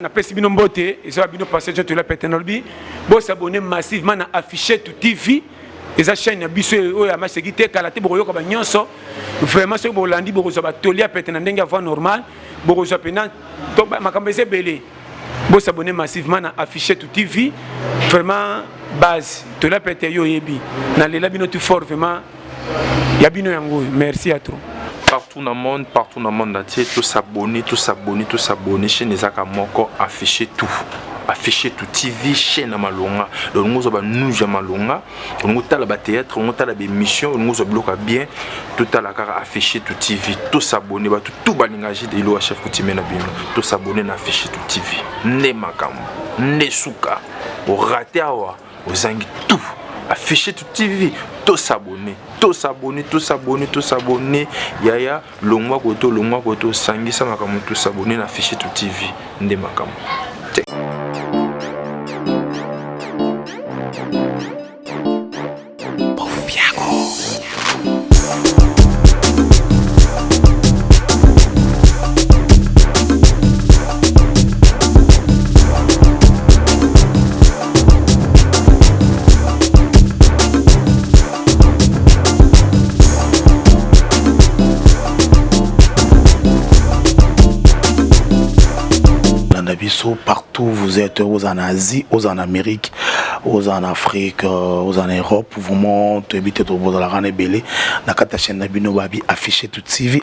Na pesi bino mbote eza bino passage to la petenolobi bo s'abonner massivement na afficher tout TV eza chaîne ya biso oyo amaseki te kala te bokoyoka ba nyonso vraiment so bolandi bokozwa ba tolia petena ndenge avant normal bokozwa pena to makambo eza belé bo s'abonner massivement na afficher tout TV vraiment base to la pete yo yebi na lela bino tout fort vraiment ya bino yango merci à trop. Partout dans le monde entier, tous s'abonner, chaîne Ezaka Moko, afficher tout TV, chaîne Malonga, donc nous avons nous Malonga, nous avons le théâtre, nous avons des émissions, nous avons bien, tout à la cara afficher tout TV, tous s'abonner, tout balingage de l'eau à chef Koutimena Bino, tous s'abonner à afficher tout TV, ne makam, ne souka, au raté awa, au zangi tout. Afficher tout TV, tous s'abonner, yaya, longwa koto, sangi sa makamu, tous s'abonner, afficher tout TV, nde makamu. Partout vous êtes, aux en Asie, aux en Amérique, aux en Afrique, aux en Europe, vraiment habitez dans la rane belé, na kata chaîne nabino babi afficher tout TV,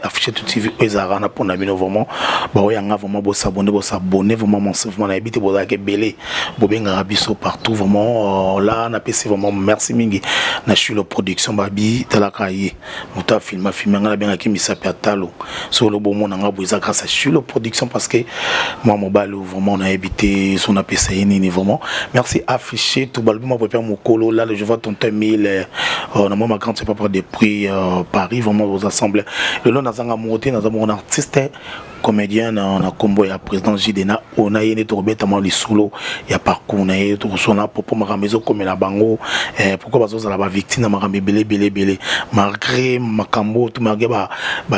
ezarana pour nabino vraiment, bah ouais yanga vraiment bo s'abonner vraiment massivement habiter bo la belé, bo benga rabiso partout vraiment là na pc vraiment merci mingi, na suis la production babi talakaye, muta filma nga benga ki misapi atalo, sur le bon monde nga bo ezaka grâce à suis la production parce que moi mon balo vraiment on a habité son APC ni vraiment merci affiché tout balbum moi prépare mon colo là je vois ton 1000 on a ma grande c'est pas pour des prix Paris vraiment vous assemblez le long dans monté dans mon artiste comédien on a combo ya président Jidena on a yéné to robeta moi les solo ya parcours na yé to sona pour ma maison comme la bango pourquoi bazo za la victime ma rambe belé malgré makambo tout malgré ba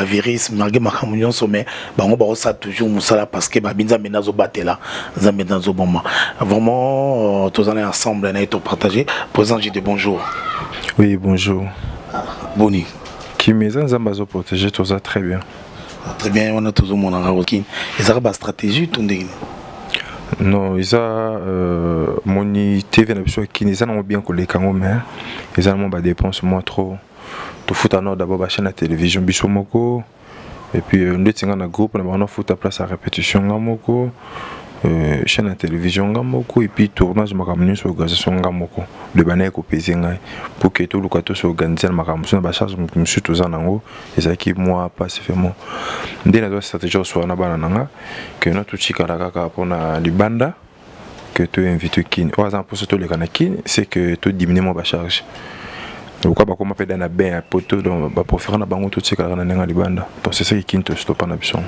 virus malgré makambo sommet bango ba ça toujours musala parce que ba binza menazo batela zambe dans au moment vraiment tous on est ensemble on a été partagé président Jidé bonjour. Oui bonjour. Boni qui maison zambazo protéger tout ça très bien. Très bien, on a toujours mon enraokin. Ils ont une stratégie, tout le non, ils ont mon TV qui ils ont bien collé quand même. Ils ont des dépenses moins trop. Tout foot à d'abord la chaîne à télévision Bisomoko. Et puis nous avons un groupe, on a foot à place à répétition Gamoko. Chaîne à télévision Gamoko et puis tournage makamuni sur organisation Gamoko le banner ko pezinga pour que tout le kato se organise na makamuni ba charge monsieur tozanango ezaki moi passivement ndena do stratégie sur na bana nanga que notre chikara kaka pona libanda que tu invites kin au exemple pour surtout le kanakin c'est que tu diminuer mon ba charge pourquoi ba comment faire dans ben poto donc ba pour faire na bango tout chikara na nga libanda donc c'est ça qui kin te stopper na bison.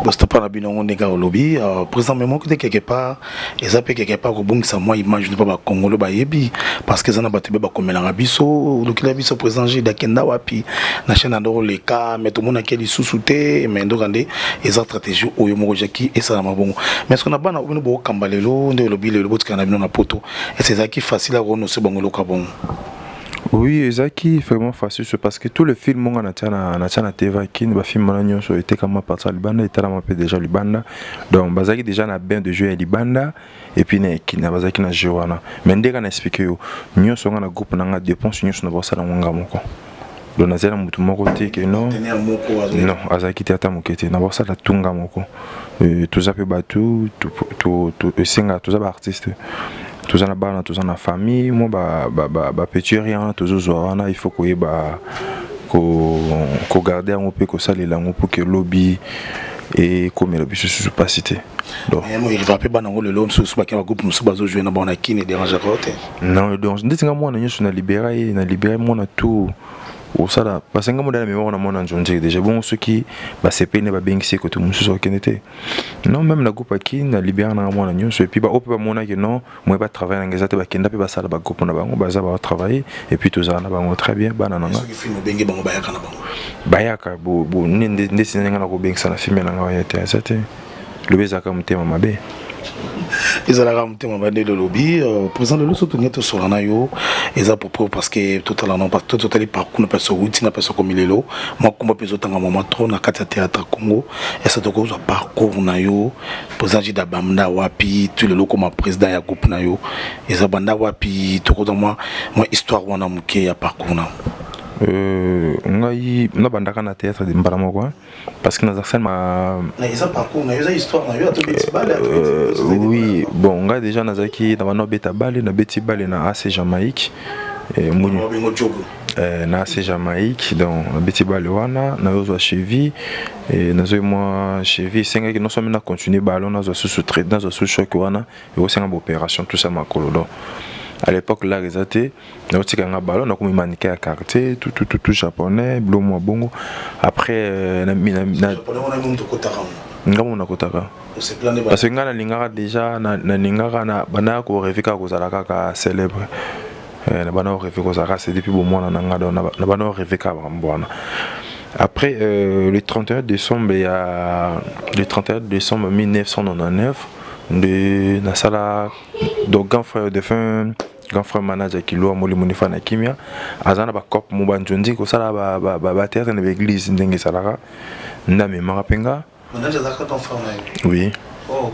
Bosta pas bino nega au lobby président mais moi quelque part et ça peut quelque part au bon ça moi imagine pas ba Congolo ba yebi parce que ça na batebe ba komela rabiso le kila biso président J dakenda wapi na chaîne ndoro le cas mais tout monde a quel sous-souté mais ndokande et ça stratégie oyo mo jaki et ça na mabongo mais ce qu'on a bana bino bo kambalelo ndo lobby le botika na bino na poto et c'est ça qui facile à renoncer bangolo ka bon. Oui, exactement, vraiment facile parce que tout le film on a na TV qui va film mananyo so était comme partir Libanda était là déjà Libanda donc bazaki déjà na bien de jouer Libanda et puis qui na bazaki na Joana mais ndeka na expliquer yo nyo so na groupe na dépense nyo so na bossa na nganga moko donc na zela mutu moko te que non azaki te ata mokete na bossa la tunga moko tout ça peut batu tout singa tout ça artiste tous en a tous en a famille moi petit rien tous il faut qu'on garder un peu que ça les langues pour que lobby et comme le bus se pas cité donc il va pas dans le long sur pas qu'il va groupe nous bazo jouer na bona qui ne dérange pas non donc ndinga moi na libérer moi na tout au ça parce que moi dans la mémoire on a mon enjonje déjà bon ceux qui c'est peine ba bengisi que tout monde soit kenete non même la groupe qui na libérer na moi na nyonso et puis ba ope ba mona que non moi pas travailler na ngeza te ba kenda pe ba sala ba groupe na bango ba za ba travailler et puis tout ça na bango très bien ba na nanga ceux qui filment bengi bango bayaka na bango bayaka bo ndesi nga na ko bengisa na film na nga ya te ça te le bezaka mutema mabe. Ils ont la mutema mabe de lobby président de l'autre tout sur la yo ils a propos parce que tout à l'heure non pas tout à l'heure parcours ne pas sur route n'a pas sur comme il est là moi comme pas besoin tanga moment trop na kati théâtre Congo et ça donc ça parcours na yo président d'Abamna wapi tout le lot comme président ya groupe na yo ils a banda wapi tout comme moi histoire wana muke ya parcours na ngai na bandaka na théâtre de mbala moko parce que na scène ma ça parcours na yo histoire na yo to beti bale oui bon ngai déjà nazaki na bana beta bale na beti bale na AC Jamaïque muni na AC Jamaïque donc na beti bale wana na yo zo cheville et nazo moi cheville senga ki non seulement na continuer ballon na zo sous-traiter na zo sous-choc wana et aussi en opération tout ça ma kololo. À l'époque là ils étaient na otika nga ballon na comme maniquer à quartier tout japonais blomo bongo après na japonais on a même to kotaka ngamo na kotaka parce que nga na lingara déjà na lingara na bana ko revika ko zalaka ka célèbre na bana revika ko zalaka c'est depuis bon mois na nga na bana revika bambona. Après le 31 décembre il y a le 31 décembre 1999 de na sala donc grand frère manager qui loa moli munifa na kimia azana ba cop mo banjondi ko sala ba théâtre na l'église ndenge salaka na me marapenga manager zaka ton frère oui oh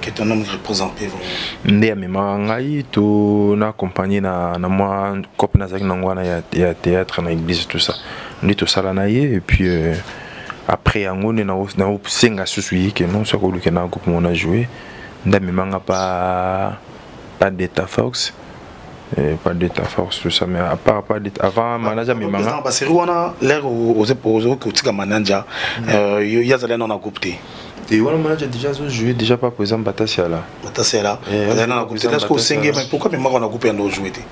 qui est un homme représenté ndé me ngai to na compagnie na moi cop na zaki ngwana ya théâtre na église tout ça ndi to sala na ye et puis après ngone na senga susui que non soko lu que na groupe on a joué ndame manga pas d'état force pas d'état force tout ça mais à part pas d'état avant manager mi manga parce que wana l'air aux que tika manager ya zala na groupe té et wana manager déjà joué déjà pas présent Batasia là zala na groupe là ko sengé mais pourquoi même on a groupe en jouer té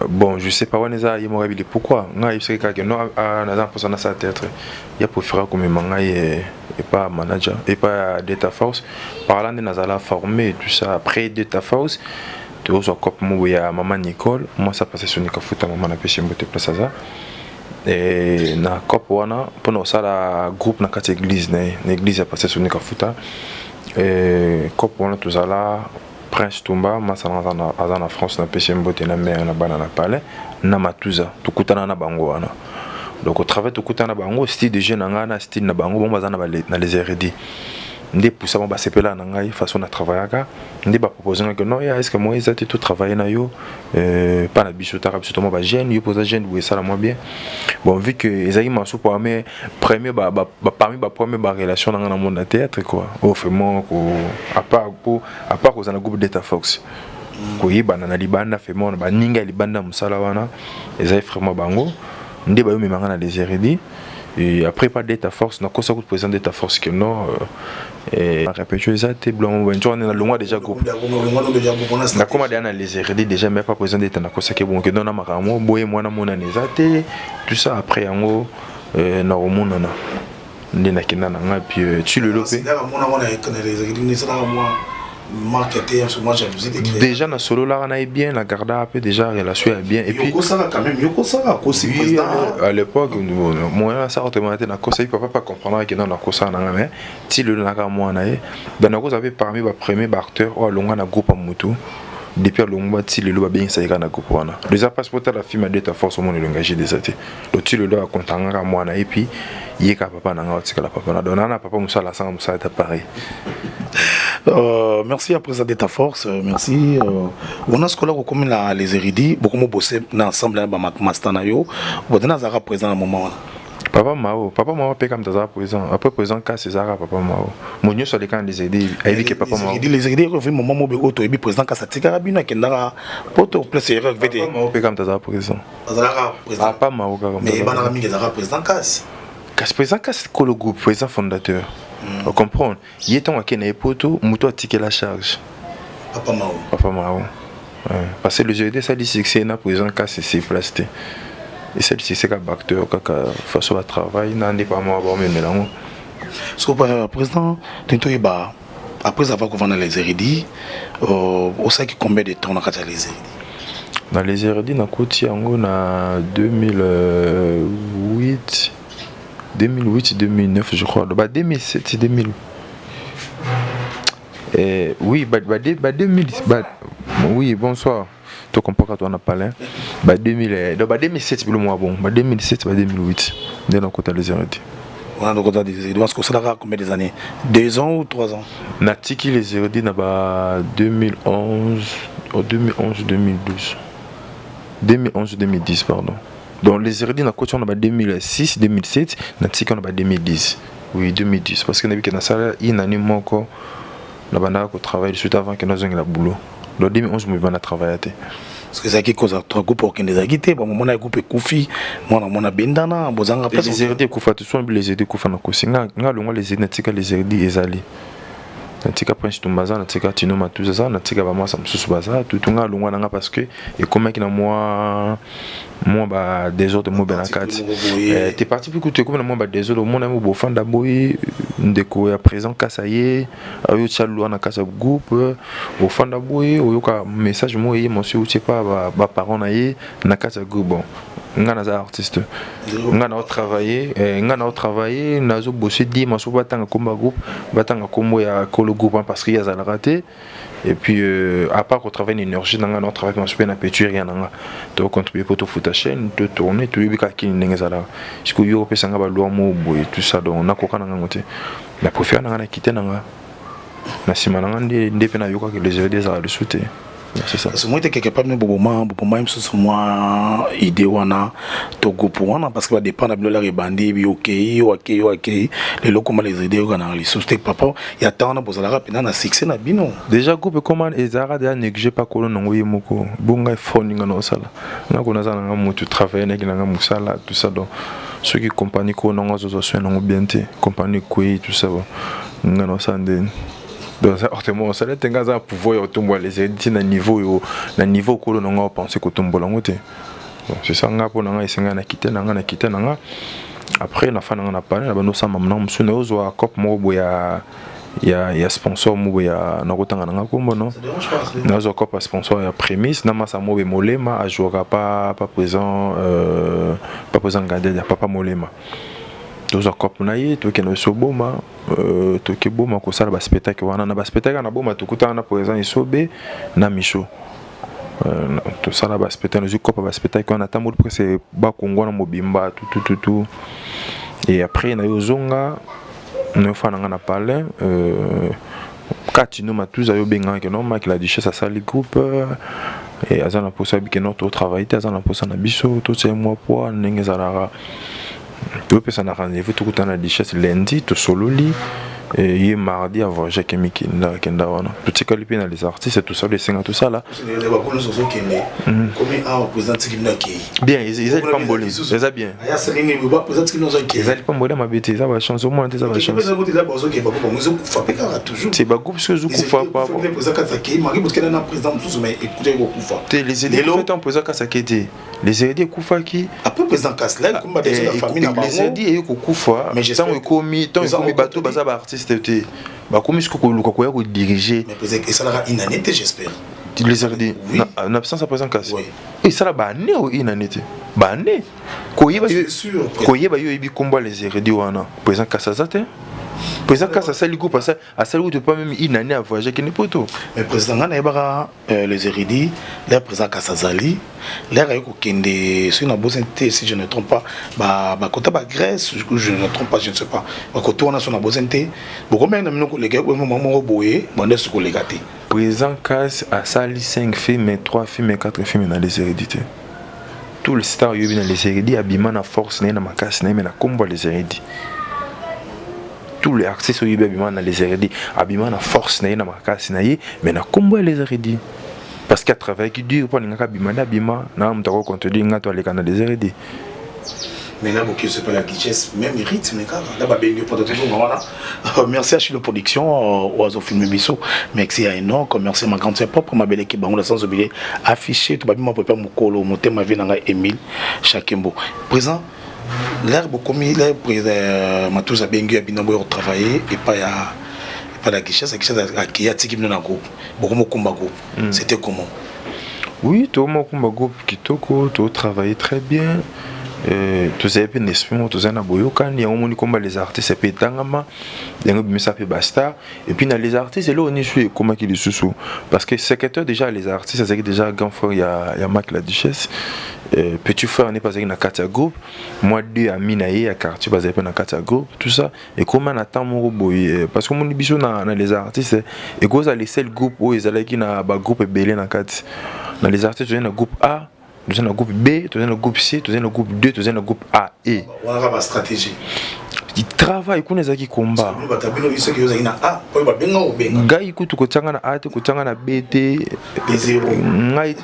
bon je sais pas waneza yemorabili pourquoi nga ibsé ka que non na za pour ça théâtre ya préférer comme manga et pas manager et pas d'état force parlant de nazala formé tout ça après d'état force tu vois cop mo ya maman Nicole moi ça passait sur Nika Futa maman na pêché mbote place ça et na cop wana pour ça la groupe na kat église na église a passé sur Nika Futa et cop wana tout ça là Prince Tumba masana azana France na pêché mbote na mer na bana na palais na matuza tukutana na bango wana donc au travers tukutana bango style de jeune ngana style na bango bon bazana na les RD ndé pour ça ba sepela na ngai façon na travailler ndé ba proposer que non est-ce que moi ils étaient tout travailler na yo pas na bichotara bichotement ba jeune yo poser jeune ou ça la moins bien bon vu que Esaïe Mansou premier parmi ba premier ba relation dans le monde de théâtre quoi au vraiment à part aux na groupe d'état Fox ko yibana na libanda vraiment ba ninga libanda musala wana Esaïe vraiment bango ndé ba yo memanga na les RD. Et après pas d'état force na kosa ko président d'état force que non et répéter ça t'es blanc on est dans le mois déjà groupe na comment dans les RD déjà mais pas président d'état na kosa que bon que non na makamo boye mwana mona nezate tout ça après yango na omona na ndina kinana nga puis tu le lopé déjà na solo là on a bien la garda un peu déjà relation est bien et puis quand même oui, à l'époque moi ça automatique na kosa il peut pas comprendre que non na kosa na mais si le na ka moi na ben na kosa avait parmi ba premier acteur ou longa na groupe mutu depuis longa ti le ba bien ça na groupe wana déjà passeport la film d'état force mon engagé des athées le ti le doit contanga moi na et puis yeka papa na nga la papa na dona papa musala sans musala ta pareil. Merci à président d'état force merci on a ce que là comme les érudits beaucoup mo bosser ensemble ba master na yo bodana zara présent à moment papa mao pe comme ça présent après présent cas César papa mao monyo sur les camps des aider avec papa mao les érudits au moment mo be auto et président ka satika rabina kendara poto place erreur vete papa mao pe comme ça présent azara président papa mao comme mais bana mi zara président cas président cas ko le groupe président fondateur. On comprend. Il est en train de poto, muto a tiqué la charge. Papa Mao. Parce que le jeu ça dit que c'est un président qui c'est plasté. Et ça dit c'est un acteur qui a fait son travail, n'en est pas moi bon mais là. Ce que le président tantôt bah après avoir gouverné les érudits, au sein qui combien de temps on a les érudits? Dans les érudits na côté en na 2008 2009 je crois, bah 2007 2000 Oui, 2000. Oui, bonsoir. Tout comme pas quand on a parlé. 2007, le mois bon. 2007, 2008. Dès le côté des héritiers. On a donc des héritiers. Est-ce que ça a combien d'années? 2 ans ou 3 ans? Natiki les héritiers n'a 2011, 2012. 2011-2010, pardon. Donc les héritiers, on a 2006, 2007, Natiki on a 2010. Oui, 2010. Parce que nous avons une année encore, nous avons travaillé juste avant que nous ayons le boulot. Donc 2011, nous avons travaillé. Parce que c'est qui cause trois groupes pour qu'ils les aient bon, mon groupe Koufi, mon Bendana, Bozanga. Les héritiers Koufa, tout ça, les héritiers Koufa, les héritiers les héritiers Ezali. Natika prince tumbaza natika tino matuza natika ba masa msusu baza tutunga lungwa nanga parce que et comme qui na moi ba désordre mo benakati t'es parti pour que comme na moi ba désordre mon ami bo fanda boy ndeko ya présent kasaye ayo tchalwa na kasa groupe bo fanda boy oyoka message mo yé monsieur ou pas ba parents na yé na kasa groupe bon nga naza artiste nga na travailler nazo bosser di maso batanga komba groupe batanga kombo ya kolo groupe parce qu'il y a la raté et puis à part qu'on travaille l'énergie dans notre travail on se fait na pétuer rien nga to contribuer pour tout foutre chaîne te tourner tout bika kini ndenga la parce que yo pesa nga ba loi mo boy tout ça donc na koka nga ngote la préfère nga na quitter nga na sima nga ndé na yo ka que les aider à le souter. C'est ça. Parce que moi, j'étais quelque part, même si moi, idée wana, togo pour wana, parce que ça dépend de la rebandi, ok, les locaux les aider, on a les sociétés, papa, il y a tant de choses à rappeler, on a succès na bino. Déjà, groupe comment les arabes déjà négligé pas qu'on a envoyé moko, bunga phone nga no sala, nga ko naza nga mutu travailler na nga musala tout ça donc ceux qui compagnie ko nga zo so na bien té, compagnie ko tout ça nga no sande. Donc ça honnêtement ça là tenga za pouvoir yo tombo les aider na niveau ko no nga penser ko tombo la ngote. Bon c'est ça nga pona nga isenga na quitter na après na fa na parler na bano sama mna msuna ozo a cop mo boya ya sponsor mo boya na kotanga nga kombo non na zo cop sponsor ya prémisse na masa mo be molema a jouera pas présent gardé ya papa molema toza cop na ye to keno soboma to ke boma ko sala ba spectacle wana na ba spectacle na boma to kutana na présent isobe na micho tout ça là bas spectacle je coupe bas spectacle on attend pour que c'est ba kongo na mobimba tout et après na yozonga ne fana na parler katino matuza yo benga que non que la duchesse a sali groupe et azana possible que notre travail azana possible na biso tout c'est moi pour nengezara tout peut s'en rendez-vous tout le temps la duchesse lundi tout sololi et mardi avoir Jacques Miki kenda wana petit caliper dans les artistes tout ça les singa tout ça là bien ils pas mbolé ils bien ils pas mbolé ma bêtise ça va changer au moins ça va changer c'est pas groupe ce jour kufa pas les aider en fait on pose à ça qui les aider kufa qui après président Kasla comme des famille les aider et kufa mais tant commis bateau baza artiste bah comme est-ce que ko ya diriger mais peut-être que ça sera inanité j'espère les aider en absence à présent Kasla et ça là ba né ou inanité ba né ko yeba yo yebi combat les aider wana présent Kasla zate président Kassa sali groupe ça à sali de pas même une année à voyager qui n'est pas tout mais président ngana ebara les érudits les président Kassa zali les ayoko kende sur na bosente si je ne trompe pas ba kota ba Grèce je ne trompe pas je ne sais pas ba kota on a sur na bosente beaucoup même na collègue moment boye bande sur collègue té président Kassa a sali 5 films 3 films 4 films dans les érudits tout le star yo bien les érudits abima na force na makasi na na combo les érudits tous les artistes au Yébima dans les héritiers, abima na force na na makasi na ye, mais na combo les héritiers. Parce qu'à travail qui dure pour n'inga abima na mtako contrôler nga to aleka na les héritiers. Mais là beaucoup c'est pas la richesse même rythme mais là ba bengue pour tout voilà. Merci à Chilo Production Oiseau Film Bisso. Merci à Eno, merci à ma grande sœur propre ma belle équipe bango la sans oublier affiché tout ba bima papa mukolo motema vinanga Emile Chakembo. Présent l'herbe comme il est Matouza Bengue a bien travaillé et pas la guichesse qui a tiré dans le groupe beaucoup de combat groupe c'était comment oui tout mon combat groupe qui toko tout travaillé très bien tous avez un esprit, tous avez un boyokan, il y a un monde comme les artistes, c'est pétangama, il y a un peu ça fait basta, et puis dans les artistes, là on est sur comment qu'ils sous parce que secrétaire déjà les artistes, c'est déjà grand frère, il y a Mac la Duchesse, petit frère on est passé dans Katia Group, moi deux amis naïe à quartier basé dans Katia Group, tout ça, et comment on attend mon boy, parce que mon biso dans les artistes, et cause à les seuls groupes où ils allaient qui na ba groupe belé dans Katia, dans les artistes il y a un groupe A. Nous avons le groupe B, nous avons le groupe C, nous avons le groupe 2, nous avons le groupe A et. On a la stratégie. Ils travaillent, ils connaissent qui combat. Gars, ils écoutent que tu as A, que tu as un B, tu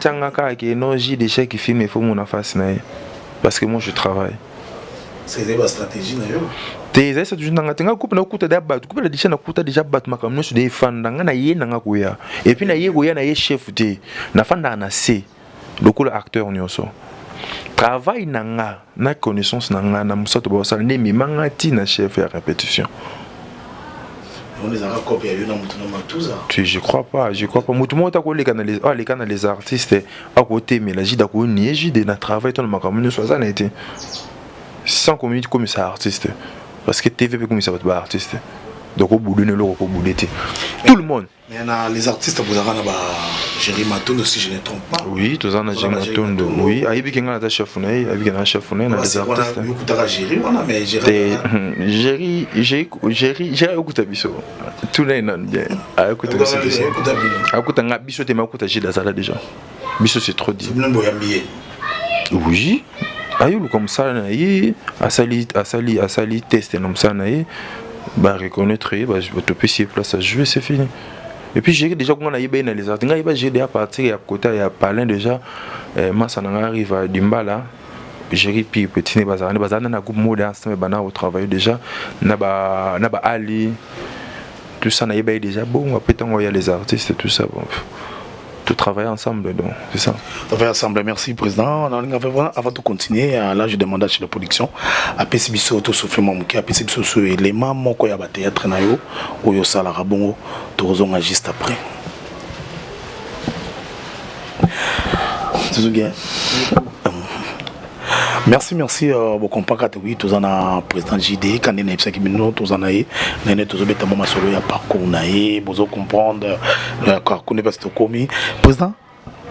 as un énergie de chèque qui filme, il faut mon face. Parce que moi je travaille. C'est la stratégie d'ailleurs. Teza ça toujours nanga tenga coupe na kuta da bat coupe la disha na kuta déjà bat makamno sur des fans na ye nanga kuya et puis na ye kuya na ye chef de na fanda na C beaucoup l'acteur nyonso travail nanga na connaissance nanga na musato ba sala ndemi mangati na chef ya répétition. On les a copié na mutuna matuza. Tu je crois pas mutumo ta ko les canaux les artistes à côté mais la jida ko ni jide na travail ton makamno so ça na été sans community comme ça artiste parce que TV peut comme ça va artiste donc au bout de l'euro au bout d'été tout le monde mais les artistes vous avez na Jerry Matondo si je ne trompe pas oui tous en a Jerry Matondo oui ayibi kinga na chef funai ayibi na chef funai na les artistes on a beaucoup Jerry on a mais Jerry okuta biso tout là non bien akuta biso akuta nga biso te makuta jida sala déjà biso c'est trop dit oui ayulu comme ça na yi asali test comme ça na yi ba reconnaître ba je te peux place à jouer c'est fini et puis j'ai déjà qu'on a yé na les artistes nga j'ai déjà partir à côté ya parler déjà moi ça n'en arrive à Dimbala j'ai puis petit ne bazana na groupe moderne mais bana au travail déjà na ba Ali tout ça na yé déjà bon après tant il y a les artistes tout ça bon de travailler ensemble, donc c'est ça. Travailler ensemble, merci président. Avant de continuer, là je demande chez la production, à PCBSO tout souffle mon qui à PCBSO sur élément mon quoi y a théâtre na yo ou yo sala rabongo tout juste après. Merci beaucoup compacte oui tous en a président JD quand il est qui nous tous en a nene tous beta mama solo ya parcours naé bozo comprendre quoi connaît pas ce commis président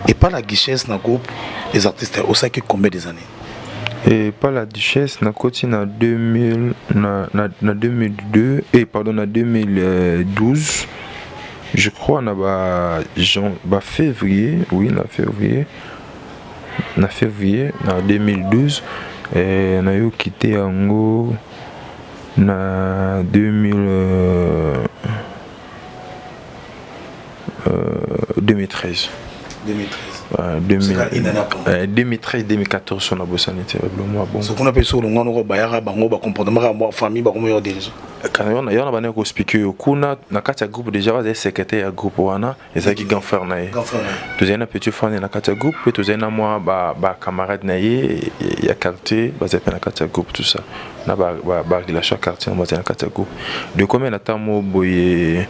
et pas la Duchesse na groupe les artistes au ça qui combien des années et pas la Duchesse na côté na 2000 na 2002 et pardon na 2012 je crois na ba février oui na février en février en 2012 et on a eu quitté Ango en 2013. 2013-2014 on a bossé bon. Ce qu'on appelle ça le ngano bayara bango ba comportement ba famille ba comme dirige. Quand on a bana ko expliquer kuna na kati ya groupe déjà va secrétaire ya groupe wana ezaki grand frère nae. Tu as un petit frère na kati ya groupe et tu as un moi ba camarade nae ya quartier ba zepe na kati ya groupe tout ça. Na ba relation quartier na kati ya groupe. De combien de temps mo boye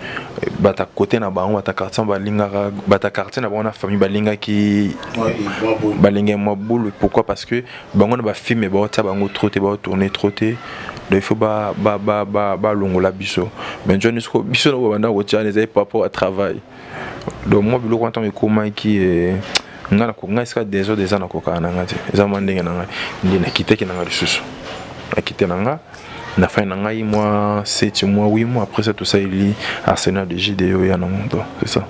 bata côté na bango bata quartier ba linga bata quartier na bona famille ba linga ki balingue moi boule pourquoi parce que bango na ba film ba ota bango trotter ba tourner trotter donc il faut ba longo la biso mais John Isco biso na banda ko tiane zai papa à travail donc moi bilo quand on comment qui ngana ko ngaska des ans ko kana ngati za mandenge na ndi na kiteke na lisusu na kitena nga na fin na ngai moi 7 mois 8 mois après ça tout ça il y Arsenal de JDO ya non c'est ça.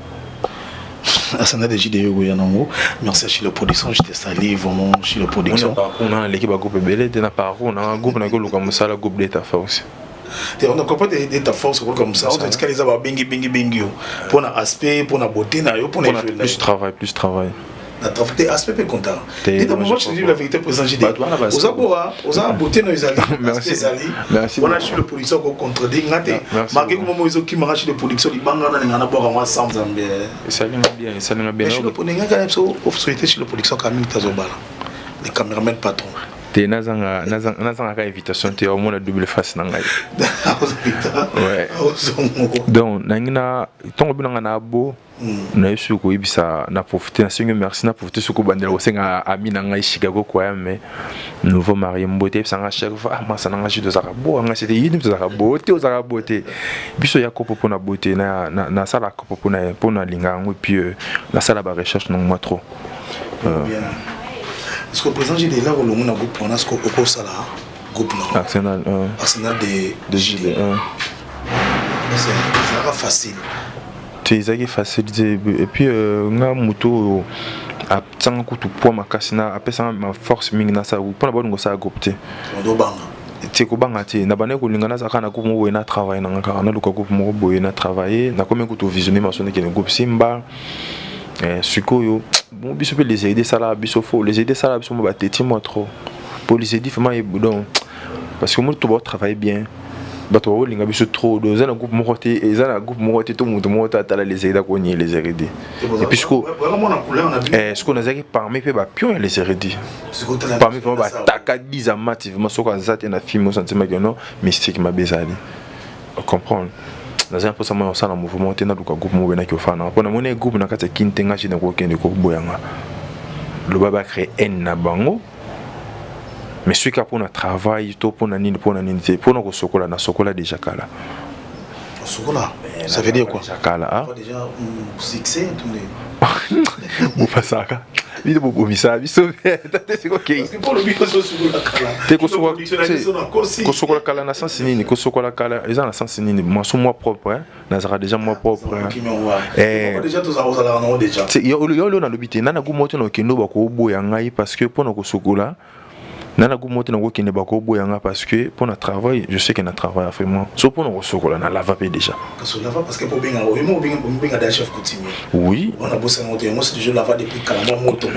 Arsenal de JDO ya non merci chez le production je te salue vraiment chez le production on a l'équipe groupe belé de na parcours on a un groupe na ko luka musala groupe d'état force on a pas d'état force comme ça on dit que les aba bengi pour na aspect pour na beauté na yo pour na plus travail na travail aspect content et dans moi je dis la vérité président JD aux a beauté no izali merci on a chez le production ko contredire ngate marqué comme moi ils qui marche de production li banga na ngana boka moi sans zambe ça linga bien chez le production ngaka so of société chez le production Camille Tazobala les caméramans patron te nazanga ka invitation te au moins la double face na ngai ouais donc nangina tongo binanga na bo na yesu ko ibisa na profiter na sengo merci na profiter suko bandela ko senga ami na ngai Chicago quoi mais nouveau marié mbote sanga chaque fois masa na ngai de zaka bo nga c'était yini de zaka beauté aux zaka beauté biso ya kopo pona beauté na sala kopo pona linga ngo puis na sala ba recherche non moi trop parce que présent j'ai là le monde groupe on a ce qu'on ça là groupe là Arsenal de Gilles c'est facile c'est facile et puis nga moto a tsanga kutu poa makasi na apesa ma force mingi na sa pona bongo sa groupe te ndo banga te ko banga te na bane ko lingana za kana ko mo na travailler na ngaka na luka groupe mo boye na travailler na comme kutu visionner ma sonne ke groupe Simba sikoyo bon biso pe les aider ça là biso faut les aider ça là biso mo ba teti moi trop pour les aider vraiment et boudon parce que moi tout va travailler bien bato wa linga biso trop dans un groupe mokoté et ça un groupe mokoté tout monde mo ta les aider ko ni les aider et puis ce qu'on a dit parmi pe ba pion les aider parmi vraiment ba takadiza mativement so ka zate na film au sentiment que non mystique ma bezali comprendre dans un peu ça moi ça na mouvement te na luka groupe mo bena ki ofana pona mona groupe na kata kintenga chine ko kende ko boyanga le baba créer en na bango mais celui qui a pour un travail tout pour nani pour nos sokola na sokola déjà kala sokola ça veut dire quoi kala ah déjà succès tout ou pas ça vite pour misa biso c'est OK parce que pour le biso sokola kala te ko sokola kala na sens nini ko sokola kala ils ont na sens nini moi sur moi propre na zara déjà moi propre déjà tous ça là on déjà yo na lobité na go moto na kendo ba ko boya ngai parce que pour nos sokola nana go moto na go kende ba ko boyanga parce que pour notre travail je sais qu'il y a un travail à faire moi so pour nos sokola na lava pe déjà parce que pour bien bien des chef coutumier oui on a bossé monter moi c'est toujours lava depuis carrément moto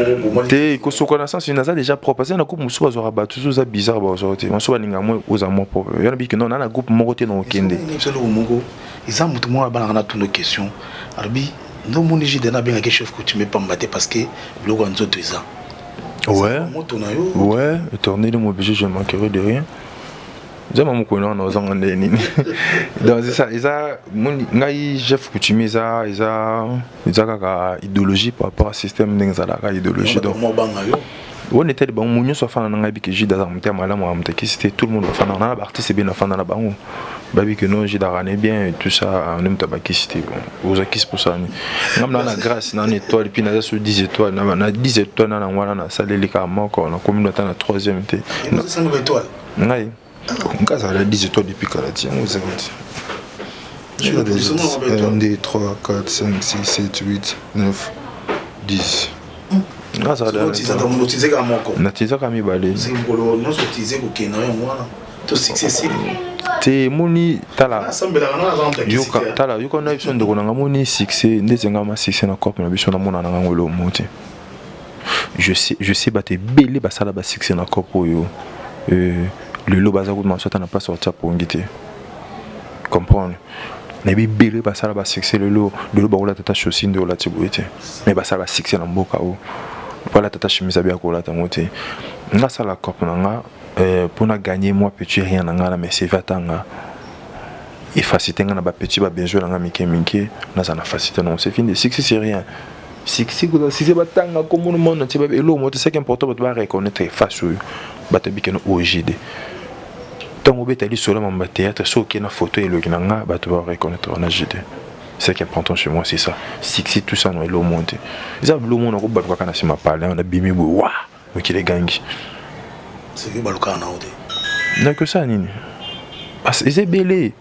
te ko sokola sens une ça déjà propre ça na ko musu bazora ba toujours ça bizarre ba aujourd'hui moi so baninga moi aux amours propre yana bi que non na groupe moko te na kende ils ont mutu moi ba na toutes nos questions arbi no moni ji dana bien chef coutumier pas mater parce que le go nzoto ça ouais, étonné de mon budget, je ne manquerai de rien. J'ai mon connaissance dans un endroit nini. Donc c'est ça, ils ont, ngai chef coutumier ils ont idéologie par rapport au système d'engzala idéologie donc. On était de bon mounio soit fan ngai biki j'ai dans un terme là moi amtaki c'était tout le monde fan dans la partie c'est bien fan dans la bango. Babi que non j'ai d'arané bien et tout ça on aime tabaki c'était bon. Aux acquis pour ça ni. Ngam na grâce na étoile puis na sur 10 étoiles na 10 étoiles na ngwana na salle les camps encore na communauté na 3e té. C'est 5 étoiles. Ngai. On ça a 10 étoiles depuis Kalati on vous invite. 1 2 3 4 5 6 7 8 9 10. Ah ça a utilisé comme encore. Na tiza kami balé. C'est pour non utiliser ko kena yo mwana. To successif. Te moni tala. Assemblée na yoka tala yoko na option de konanga moni succès ndezenga ma succès na corps na biso na mona na ngolo monte. Je sais baté belé basala ba succès na corps yo. Le lot baza ko manso na pas sortir pour ngité. Comprendre. Na bi belé basala ba succès le lot ba ko la tata chosi ndo la tiboité. Mais basala succès na mboka o. Voilà tata chemise bien ko la tamoté. Nga sala corps na nga pour na gagner moi petit rien na nga mais c'est vatanga. Et faciliter na ba petit ba besoin na mike na ça na faciliter non c'est fini succès c'est rien. Si c'est batanga comme le monde tu ba elo mo c'est important ba reconnaître face ba te bikeno OGD. Tango betali solo ma théâtre so ki na photo et le nga ba te reconnaître en AGD. C'est qui est important chez moi c'est ça. Si tout ça non elo monte. Ça le monde ko ba kana si ma parler on a bimi wa mais qui les gangs. C'est que baluka na ode. Non que ça nini. Parce c'est belé.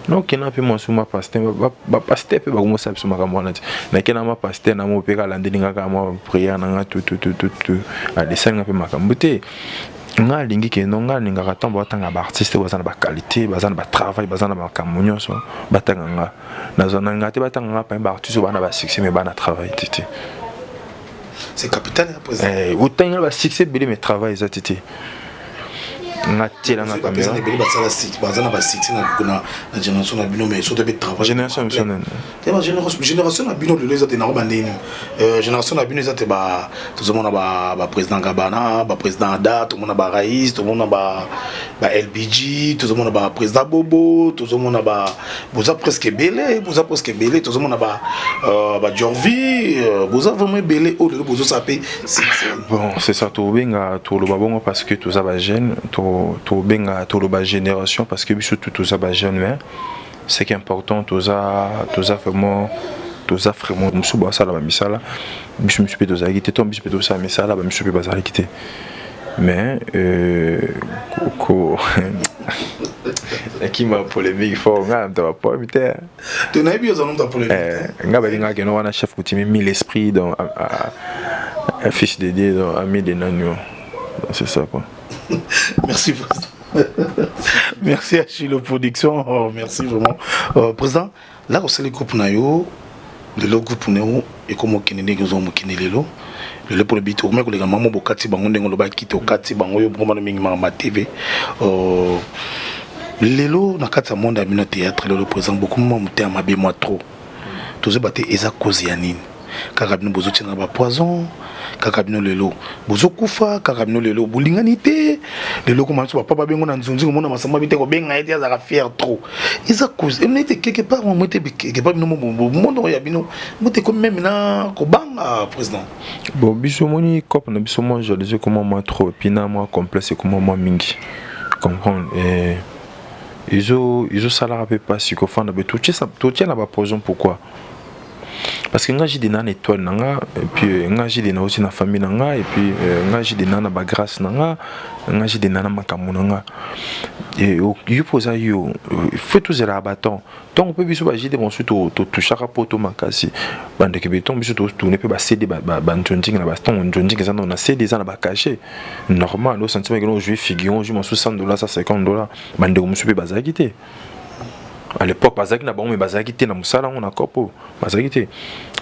Non kena pe mo suma pasteur ba pasteur pe ba ko mo sabe suma ka mwana na kena ma pasteur na mo pe ka landelinga ka mo prière na tout a desanga pe makambute nga lingi ke no nga linga ka tambo tanga ba artiste bazana ba qualité bazana ba travail bazana ba kamunyo so batanga nga na zona nga te batanga pa ba artiste bana ba succès mais bana travail tete c'est capital à présent autant nga ba succès belé mais travail ça tete nga tela nga caméra génération na bino mais surtout be travail génération missionnaire génération na bino les autres na bandeni génération na bino les autres ba tout le monde ba président Gabana ba président Ada tout le monde ba Raïs tout le monde ba LBG tout le monde ba président Bobo tout le monde ba boza presque belé tout le monde ba Jorvi boza vraiment belé au le bozo sapé bon c'est ça tout benga tout le babongo parce que tout ça ba jeune tout benga tout le ba génération parce que biso tout ça ba jeune mais c'est qui est important tout ça vraiment musu ba sala ba misala biso musu pe to za kité to biso pe to sa misala ba musu pe ba za kité mais qui m'a polémique fort nga mta pas putain tu n'as bien besoin de polémique nga ba dinga ke no wana chef coutumier mis l'esprit dans un fils de Dieu dans ami de Nagno c'est ça quoi. Merci merci à Chilo Production merci vraiment président là on sait les groupes nayo le groupe nayo et comme kinene que zomo kinelelo le pour le bito mais que les maman bokati bango ndengo lo ba kito kati bango yo vraiment mingi ma TV lelo na kati ya monde ya bino théâtre le président beaucoup mo muté amabe moi trop tous baté eza cause ya nini kaka bino bozo tina ba poison kaka bino lelo bozo kufa kaka bino lelo bolingani te lelo ko manso papa bengo na nzunzi ko mona masamba bite ko benga ete azaka fier trop eza cause on était quelque part on était quelque part bino monde ya bino moté comme même na ko banga président bon biso moni cop na biso moi je disais comment moi trop pina moi complexe comment moi mingi comprendre et ils ont ça là peu pas si ko fanda be tout tient na ba poison pourquoi parce que nga j'ai des nan étoile nanga et puis nga j'ai des na aussi na famille nanga et puis nga j'ai des nana ba grâce nanga nga j'ai des nana makamu nanga et yo posa yo faut tous les rabatons donc on peut biso ba j'ai des bonsu to touchaka poto makasi bande ke beton biso to tourner pe ba cd ba njonjing na ba ton njonjing ça na cd ça na ba caché normal au sentiment que nous jouer figurant joue $60 ça $50 bande ko musu pe bazakité à l'époque bazaki na bango mais bazaki te na musala on a kopo bazaki te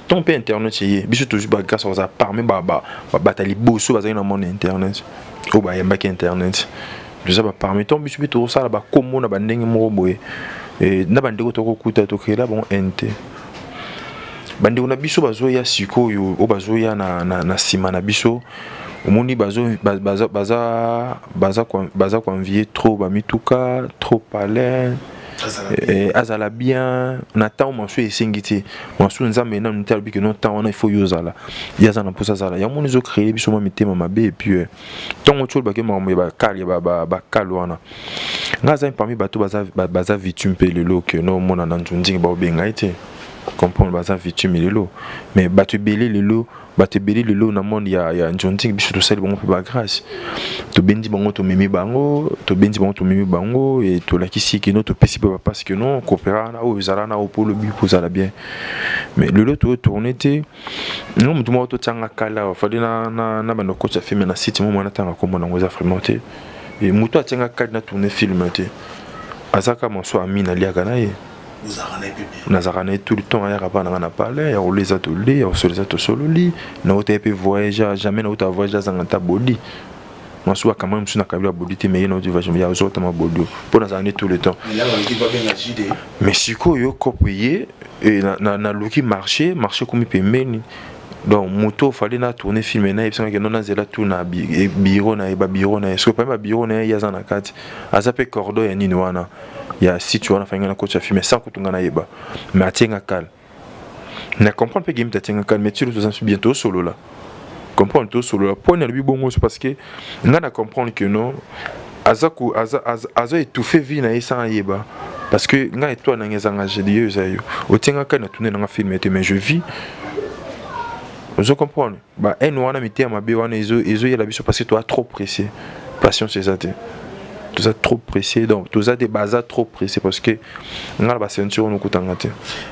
ton pe internet yé biso toujours ba grâce aux parmi ba batali bosso bazaki na mon internet o ba yamba ki internet déjà ba parmi ton biso to sala ba komo na bandenge mo boye et na bandeko to ko kuta to kela bon nt bandeko na biso bazoya sikoyo o bazoya na sima na biso omoni baza convier trop ba mituka trop palais azala bien na temps manso esengiti manso nzambe na ntalbi que non temps on il faut yozala yaza na posa zala ya moni zo créer biso mitema mabe et puis tant autre ba ke mambo ba kali ba kalwana ngaza parmi bato baza victime pe lelo que non mona na nzunding ba obenga ite comprendre baza victime lelo mais bato belé lelo na monde ya nzunding biso to sali bango pe ba grâce to bendi bango to mimi bango et to lakisi que non to pesi pa parce que non coopérer na o zala na o pour le but pour ça bien mais lelo to tourner te non mutu mo to tanga kala fadi na bando coach a filmer na site mo na tanga komona ngoza frimonté et mutu a tanga kala na tourner film te azaka monso amina liaka na ye nazarane tout le temps ya pas na parler ya les ateliers ya sur les ateliers na ote pe voyager jamais na ote voyager dans ta body monso quand même sur na kabila body te mais na ote voyager ya zo ta ma body pour nazarane tout le temps mais siko yo copier et na loki marché comme pembeni donc moto fallait na tourner film na et que non na zela tout na bureau na est-ce que pas ma bureau na ya za na kati azape cordon ya nini wana ya si tu wana fanga na coach film sans kutunga na yeba mais atenga kal na comprendre pe game tatenga kal mais tu le sens bientôt solo là comprendre tout solo là point na bi bongo parce que na comprendre que non azaku aza étouffé vie na sans yeba parce que nga et toi na ngezanga je dis yo otenga kal na tourner na film mais je vis. Vous comprenez? Bah, nous on a mis ma bé, on a la biso parce que toi trop pressé. Patience c'est ça. Tout ça trop pressé, donc tout ça des bases trop pressé parce que on a la ceinture nous coûte en gâté.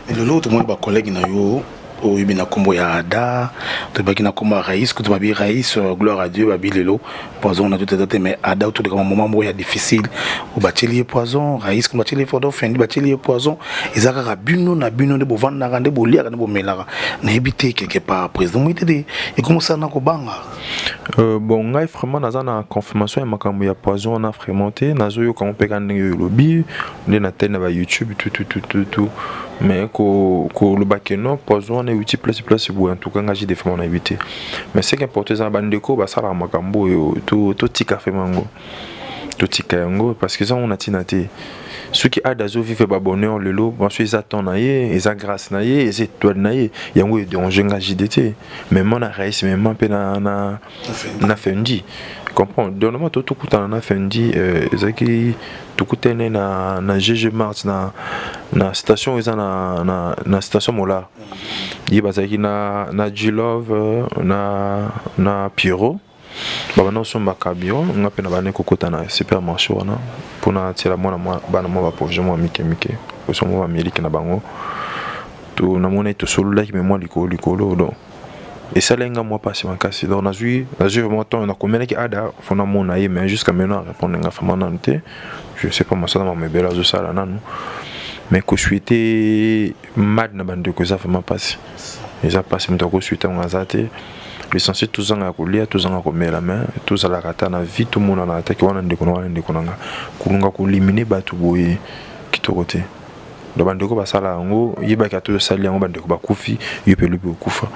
Et le lot, tout le monde va collègue na yo, Oui, bien combo ya Ada, tu vas qui na combo Raïs, que tu vas bien Raïs, gloire à Dieu, babi lelo, poison on a tout été mais Ada tout comme un moment où il y a difficile, au bachelier poison, Raïs comme bachelier photo fin bachelier poison, ils a rabuno na buno de bovan na rande bolia na bomelara, na habité quelque part président moi été et comment ça na ko banga. Bon ngai vraiment naza na confirmation ya makambo ya poison na frémenté, nazo yo quand on peut gagner yo lobby, on na télé na YouTube tout. Mais le bac non poison est utile place pour en tout cas j'ai des femmes on a évité mais c'est qu'importe ça bandeko ba sala makambo tout tika fait mango tout tika yango parce que ça on a tinate ceux qui a d'azo vivre ba bonheur le lot bon ceux ils attendent naie ils a grâce naie ils étoile naie yango de on jenga JDT même on a réussi même un peu na fendi comprends donnement tout kuta na fendi ezaki tout kuta na GG Mars na station eza na station mola yi bazaki na G-Love na Pierrot bana somba kabio ngape na bana kokota na supermarché wana pona tela mwana bana mo ba pauvre mo mike ko somo Amérique na bango to na mona to solula ki memoi likolo do et ça lenga moi passé en casse donc na ju vraiment temps on a combien qui ada fona mona ye mais jusqu'à maintenant répondre nga fama nante je sais pas moi ça dans mes belles zo sala nanu mais que souhaiter mad na bande ko ça vraiment passé et ça passe mais ko souhaiter on azate l'essentiel tous en a coller tous en a commer la main tous à la rata na vie tout monde en attaque wana ndeko nga kulunga ko éliminer batu boye kitorote do bande ko basala ngo yiba ka to sali ngo bande ko bakufi yepelu ko kufa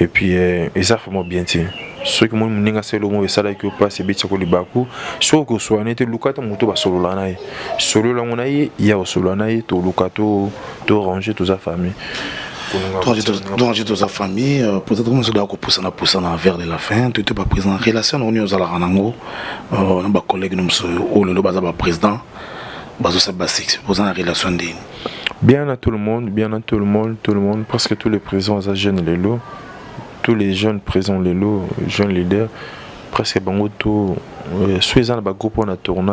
et puis et ça fait moi bien tiens ceux qui m'ont ninga selo mo sala ki passe bitcha ko libaku so ko so anete lukata moto ba solo la nae solo la ngona yi ya solo na yi to lukato to ranger toute sa famille donc j'ai toute sa famille peut-être comment ça doit pousser na vers de la fin tu étais pas président relation on nous ala ranango on ba collègue nous au le baza ba président bazo sa basique posant la relation de bien à tout le monde presque tous les présidents à jeunes les lots tous les jeunes présents les lots jeunes leaders presque bango tout soit dans ba groupe on a tourné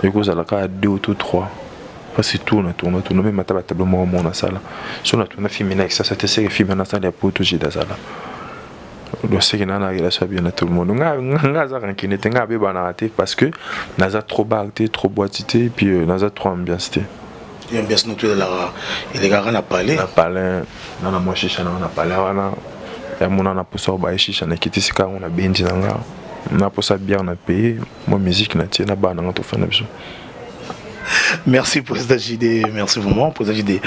et cause à la cas 2 ou 3 parce que tout on a tourné même mataba table mo na sala so na tourné film na ça c'était série film na sala pour tout j'ai dans sala le c'est que na relation bien à tout le monde nga za rankine tenga be bana raté parce que naza trop barté trop boitité puis naza trop ambiance et ambiance notre là il les gars na parler na moi chicha na parler wana ya mona na posa ba chicha na kitisika on a bendi nanga na posa bien na payer moi musique na tie na bana ngato fana biso. Merci président JD, merci vraiment président JD.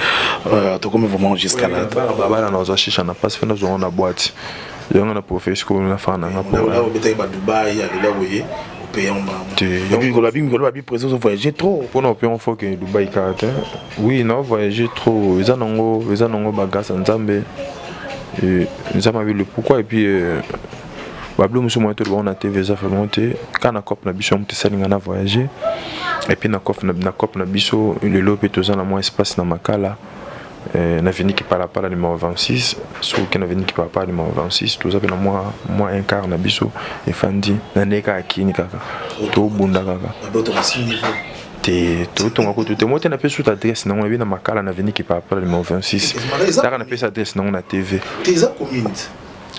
To comme vraiment jusqu'à là. Baba na oza chicha na passe fena zo na boîte. Yonga na professeur na fana nga pour. Là au bétail ba Dubaï, là voyez. Payant et puis le président voyager trop pour nous payer faut que Dubaï carte oui non voyager trop ils en ont bagage nzambe et nous avons vu le pourquoi et puis bablo monsieur moi tout on a TV ça fait monter quand na cop na biso on salinga na voyager et puis na cop na biso le lope tout ça na moins espace na makala na veni qui parle pas numéro 26 sur qui na veni qui parle pas numéro 26 tout ça na moi un quart na biso et fandi na neka akini kaka to bunda kaka te to tonga ko tout moi na pe sur adresse na moi na makala na veni qui parle pas numéro 26 là na pe sa adresse na TV tes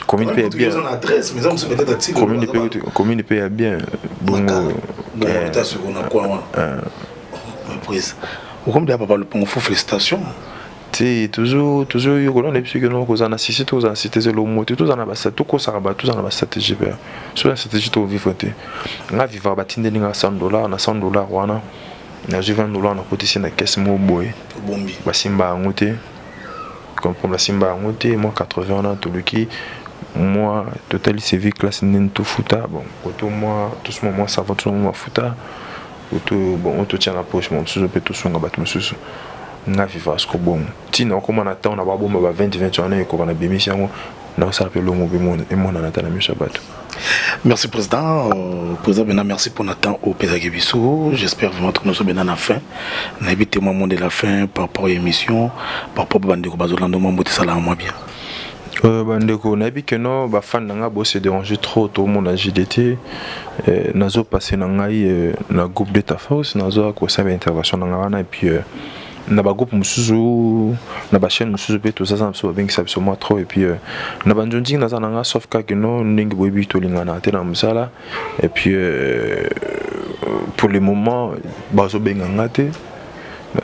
commune paye bien adresse mais on se mettait à commune paye bien bon prise ou comme d'abord le pont félicitations c'est toujours on est sûr que nous on a assisté tous en cité le mot tous en ambassade tout ça rabat tous en ambassade GP sur la stratégie to vivre on a vivre batinde ninga $100 na $100 wana na $20 na cotisé na caisse mo boy bombi basimba ngote comme pour la simba ngote moi 80 ans tout le qui moi total CV classe nen to futa bon auto moi tout ce moment ça va tout moi futa auto bon on te tient la poche mon sous peut tout son battre monsieur na vivre ce que bon tino comme on attend na ba bomba ba 20 ans et ko na bémission na ça appelle le mot et mon na ta na monsieur bateau. Merci président Bena, merci pour notre temps au Pédagogique. J'espère vraiment que nous sommes bien à la fin. On a évité moment de la fin par rapport à l'émission, par rapport à Bandeko Bazolando, moi ça là moi bien. Bandeko na bi que non ba fan nga bo se déranger trop tout le monde a JDT nazo passer na ngai na groupe de ta force nazo ko ça intervention na ngana et puis na ba groupe musuzu na ba chaîne musuzu pe to ça so ben ça moi trop et puis na ba njonji na zananga sauf ka que non ndingi boyebi to lingana te na musala et puis pour le moment bazo benganga te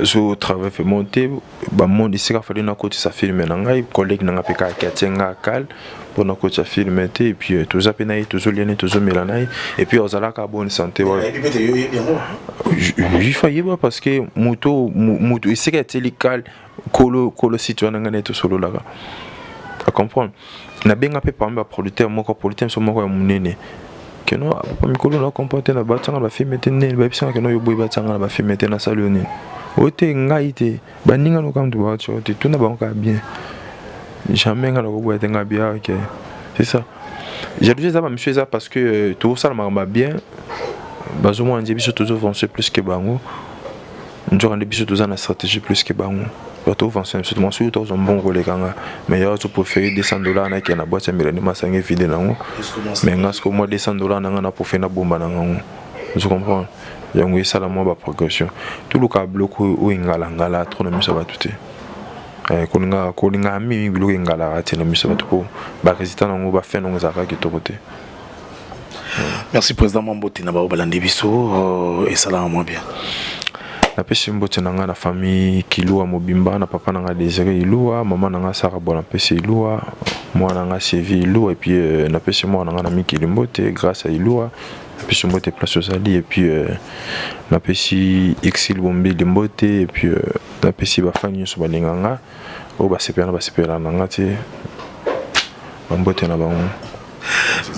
je travaille fait monter ba monde ici ka fallait na côté ça filmer na ngai collègue na ngapeka ka tienga kal pour na côté ça filmer et puis tout ça penaï tout zo liene tout zo melanai et puis ozala ka bonne santé ouais il fallait pas parce que moto ici ka télécal kolo citoyen ngane to solo là à comprendre na benga pe pamba producteur moko producteur so moko ya munene que non pas mikolo na comporter na batanga ba filmer tene ba pisa que non yo boy batanga ba filmer tene na saloni ote ngaite baninga no kam to ba chote tuna ba ka bien jamais ngalo ko boite nga bien OK c'est ça j'ai dit ça ba monsieur ça parce que tout ça m'a bien bazo mo andi biso toujours avancer plus que bango njo rende biso toujours na stratégie plus que bango bato avancer surtout surtout un bon rôle kanga mais yo tu préférer $200 na ki na boîte milani masange vide nango mais ngasko moi $200 na na pour faire na bomba nango je comprends yango esala mo ba progression tout le cas bloc ou ngala trop na miso ba tuté kolinga mimi biloko ngala ati na miso ba tupo ba résultat nango ba fait nango zaka ki to côté. Merci président Mambote na ba balandi biso et ça là moins bien. Na pesi mbote nanga na famille Kilua Mobimba na papa nanga Désiré Ilua maman nanga Sarah Bona pesi Ilua moi nanga Sévi Ilua et puis na pesi moi nanga na Miki Mbote grâce à Ilua na pesi mbote place aux alliés et puis na pesi Exil Bombi Mbote et puis na pesi ba famille so balinganga o ba sepela nanga ti ba mbote na bango.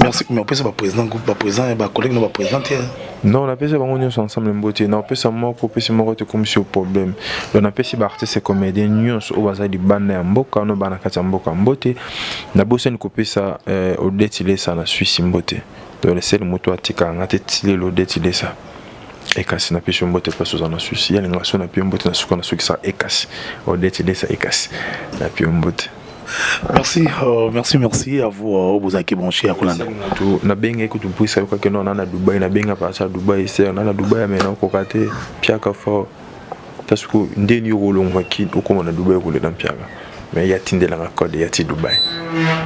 Merci, mais on peut se président groupe, président et collègue nous président. Non, on a fait ça ensemble beauté. Non, on peut ça moi couper ce mot comme si au problème. On a fait ces artistes et comédiens news au bazar du bande en boka, no bana kata mboka beauté. Na bosse une couper ça au détilé ça na Suisse beauté. Donc le seul moto atika ngate tilé le détilé ça. Et kasi na pêche mbote place aux en Suisse. Il y a l'ingration na pi mbote na suka na suki ça et kasi. Au détilé ça et kasi. Na pi mbote. Merci à vous, vous avez branché à Kolanda. Na benga écoute pour ça que non na Dubaï na benga partir à Dubaï c'est na Dubaï mais non kokate piaka fort parce que ndeni rolo on va qui au comme na Dubaï rouler dans piaka mais il y a tinde la code il y a ti Dubaï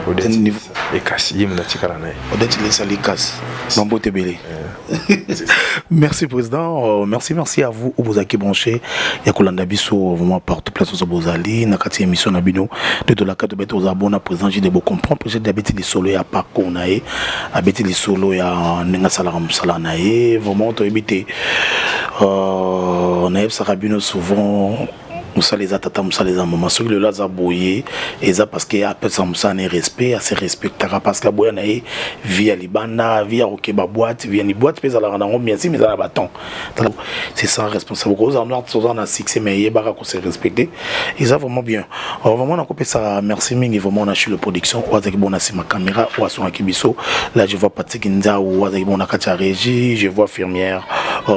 au niveau et casse yim na tikala na au dette les sali casse non bote belé. Merci président, merci à vous vous avez branché ya Kolanda biso vraiment partout place aux bozali na kati émission na bino de la carte beto aux abonnés président j'ai de beau comprendre projet d'habiter les solo ya parcours nae habiter les solo ya ninga salaram salanae vraiment to habiter on a sarabino souvent Moussa les atata Moussa les maman ceux qui le laza boyer et ça parce qu'il y a personne Moussa ne respect assez respectera parce que boya nae via libana via okeba boîte via ni boîte pesa la rango bien si mais ça la bâton c'est ça responsable cause on a succès mais il bara qu'on se respecter et ça vraiment bien vraiment on a coupé ça merci ming vraiment on a chez le production ou avec bon ma caméra ou à son akibiso là je vois Patrick Nza ou avec bon akacha régie je vois infirmière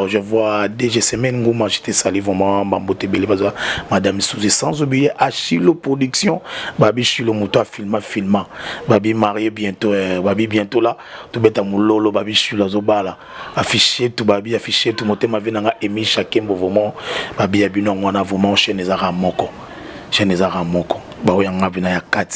je vois DG semaine ngoma j'étais sali vraiment bambote belé baza Madame Souzy sans oublier Achille Production, Babi Chilo Mouto filma, Babi marié bientôt là, tout bête à moulolo, Babi Chilo Zobala, affiché tout Babi, affiché tout monté ma vie n'a émis chacun vraiment, Babi Abino, on a vraiment chez Nezara Moko, Baouyanga Vina Kati.